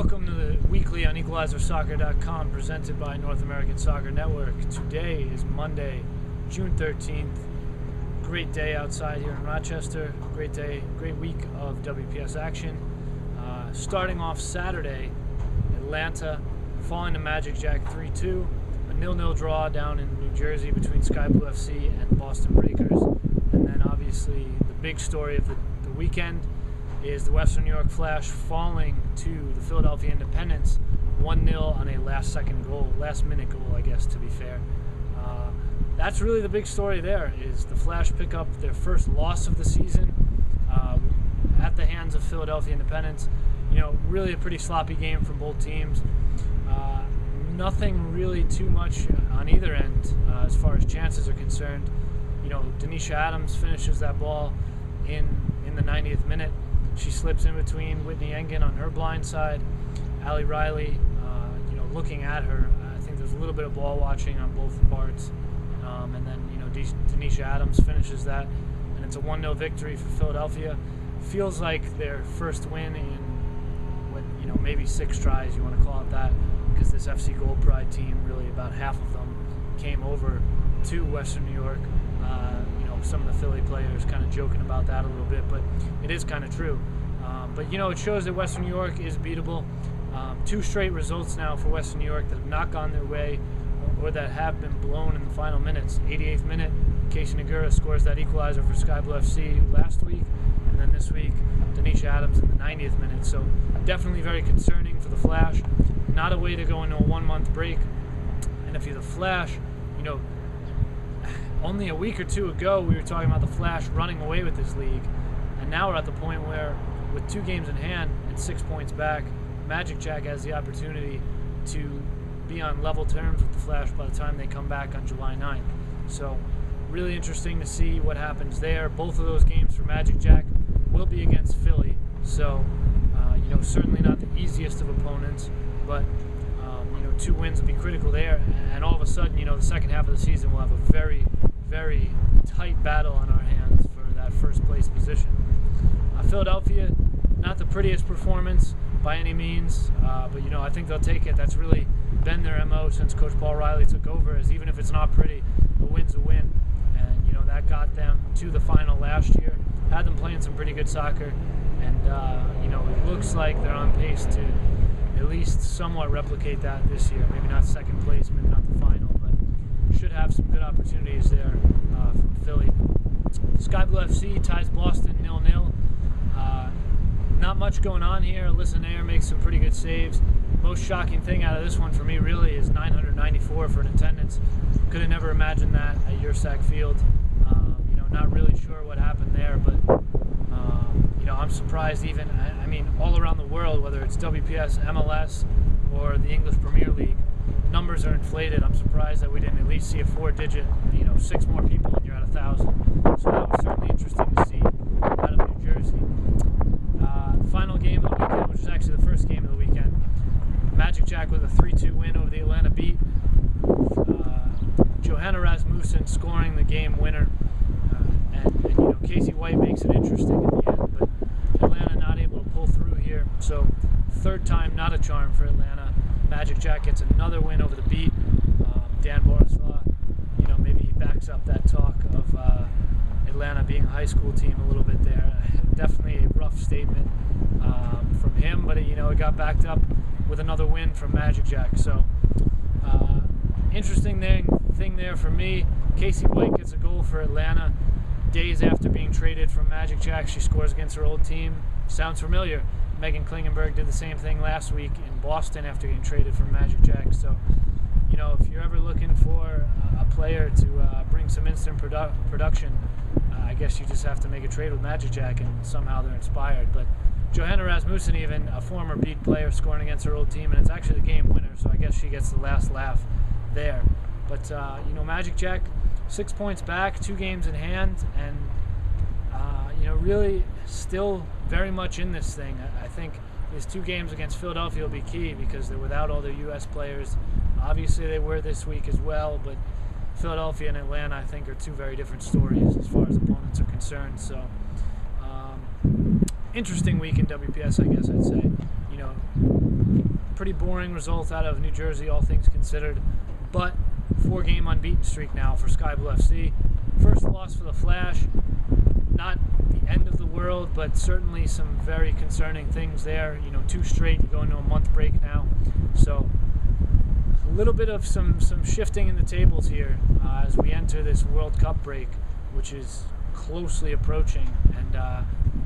Welcome to the weekly on EqualizerSoccer.com presented by North American Soccer Network. Today is Monday, June 13th. Great day outside here in Rochester. Great day, great week of WPS action. Starting off Saturday, Atlanta falling to Magic Jack 3-2. A 0-0 draw down in New Jersey between Sky Blue FC and Boston Breakers. And then obviously the big story of the weekend is the Western New York Flash falling to the Philadelphia Independence 1-0 on a last-minute goal, I guess, to be fair. That's really the big story there, is the Flash pick up their first loss of the season at the hands of Philadelphia Independence. You know, really a pretty sloppy game from both teams. Nothing really too much on either end as far as chances are concerned. You know, Denisha Adams finishes that ball in the 90th minute. She slips in between Whitney Engen on her blind side. Ali Riley, looking at her, I think there's a little bit of ball watching on both parts. And then, Denisha Adams finishes that, and it's a 1-0 victory for Philadelphia. Feels like their first win in, maybe 6 tries, you want to call it that, because this FC Gold Pride team, really about half of them came over to Western New York. Some of the Philly players kind of joking about that a little bit, but it is kind of true. But it shows that Western New York is beatable. 2 straight results now for Western New York that have not gone their way or that have been blown in the final minutes. 88th minute, Casey Nagura scores that equalizer for Sky Blue FC last week, and then this week, Denisha Adams in the 90th minute. So definitely very concerning for the Flash. Not a way to go into a 1-month break. And if you're the Flash, only a week or two ago, we were talking about the Flash running away with this league. And now we're at the point where, with 2 games in hand and 6 points back, Magic Jack has the opportunity to be on level terms with the Flash by the time they come back on July 9th. So, really interesting to see what happens there. Both of those games for Magic Jack will be against Philly. So, certainly not the easiest of opponents, but 2 wins will be critical there, and all of a sudden, the second half of the season will have a very, very tight battle on our hands for that first place position. Philadelphia, not the prettiest performance by any means, but I think they'll take it. That's really been their MO since Coach Paul Riley took over, is even if it's not pretty, a win's a win, and that got them to the final last year, had them playing some pretty good soccer, and it looks like they're on pace to at least somewhat replicate that this year. Maybe not second place, maybe not the final, but should have some good opportunities there from Philly. Sky Blue FC ties Boston 0-0. Not much going on here. Alyssa Nair makes some pretty good saves. Most shocking thing out of this one for me really is 994 for an attendance. Could have never imagined that at Ursac Field. Not really sure what happened there, but I'm surprised even, all around the world, whether it's WPS, MLS, or the English Premier League, numbers are inflated. I'm surprised that we didn't at least see a 4-digit, 6 more people and you're at 1,000. So that was certainly interesting to see out of New Jersey. Final game of the weekend, which is actually the first game of the weekend, Magic Jack with a 3-2 win over the Atlanta Beat. Johanna Rasmussen scoring the game winner. And Casey White makes it interesting at the end, but Atlanta not able to pull through here. So, 3rd time not a charm for Atlanta. Magic Jack gets another win over the Beat. Dan Borislaw, maybe he backs up that talk of Atlanta being a high school team a little bit there. Definitely a rough statement from him, but it got backed up with another win from Magic Jack. So, interesting thing there for me. Casey White gets a goal for Atlanta. Days after being traded from Magic Jack, she scores against her old team. Sounds familiar. Megan Klingenberg did the same thing last week in Boston after getting traded from Magic Jack. So, if you're ever looking for a player to bring some instant production, I guess you just have to make a trade with Magic Jack, and somehow they're inspired. But Johanna Rasmussen, even a former Beat player, scoring against her old team, and it's actually the game winner, so I guess she gets the last laugh there. But, Magic Jack, 6 points back, 2 games in hand, and, really still very much in this thing. I think these 2 games against Philadelphia will be key because they're without all their U.S. players. Obviously, they were this week as well, but Philadelphia and Atlanta, I think, are 2 very different stories as far as opponents are concerned. So, interesting week in WPS, I guess I'd say. pretty boring result out of New Jersey, all things considered, but 4-game unbeaten streak now for Sky Blue FC. First loss for the Flash. Not the end of the world, but certainly some very concerning things there. 2 straight, you go into a month break now. So a little bit of some shifting in the tables here as we enter this World Cup break, which is closely approaching. And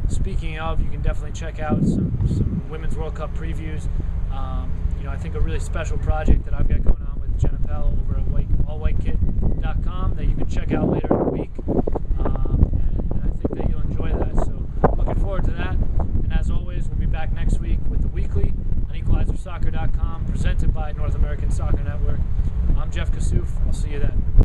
speaking of, you can definitely check out some Women's World Cup previews. I think a really special project that I've got going on with Jenna Pell over at allwhitekit.com that you can check out later in the week. And I think that you'll enjoy that. So looking forward to that. And as always, we'll be back next week with the weekly on equalizersoccer.com, presented by North American Soccer